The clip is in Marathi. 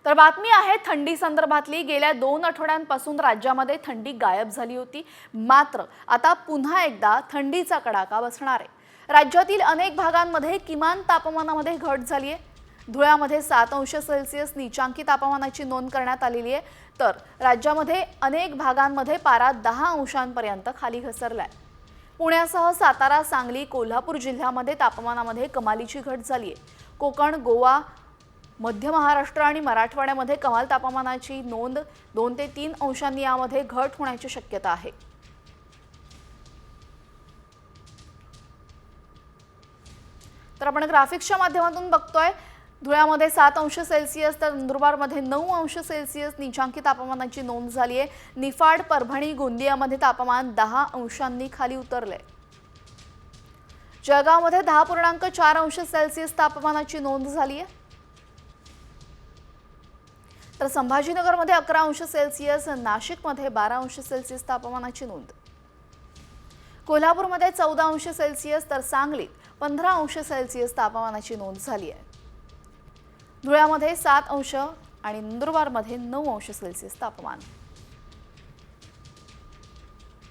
तर बातमी आहे थंडी संदर्भातली। गेल्या 2 आठवड्यांपासून राज्यामध्ये थंडी गायब झाली होती, मात्र आता पुन्हा एकदा थंडीचा कडाका बसणार आहे। राज्यातील अनेक भागांमध्ये किमान तापमानामध्ये घट झाली आहे। धुळ्यामध्ये 7 अंश सेल्सिअस नीचांकी तापमानाची नोंद करण्यात आलेली आहे, तर राज्यामध्ये अनेक भागांमध्ये पारा 10 अंशांपर्यंत खाली घसरलाय। पुण्यासह सातारा, सांगली, कोल्हापूर जिल्ह्यामध्ये तापमानामध्ये कमालीची घट झाली आहे। कोकण, गोवा, मध्य महाराष्ट्र आणि मराठवाड्यामध्ये कमाल तापमानाची नोंद 2 ते 3 अंशांनी यामध्ये घट होण्याची शक्यता आहे। तर आपण ग्राफिक्सच्या माध्यमातून बघतोय, धुळ्यामध्ये 7 अंश सेल्सिअस तर नंदुरबारमध्ये 9 अंश सेल्सिअस नीचांकी तापमानाची नोंद झाली आहे। निफाड, परभणी, गोंदियामध्ये तापमान 10 अंशांनी खाली उतरले। जळगावमध्ये 10.4 अंश सेल्सिअस तापमानाची नोंद झाली आहे। तर संभाजीनगरमध्ये 11 अंश सेल्सिअस, नाशिकमध्ये 12 अंश सेल्सिअस तापमानाची नोंद। कोल्हापूरमध्ये 14 अंश सेल्सिअस तर सांगलीत 15 अंश सेल्सिअस तापमानाची नोंद झाली आहे। धुळ्यामध्ये 7 अंश आणि नंदुरबारमध्ये 9 अंश सेल्सिअस तापमान।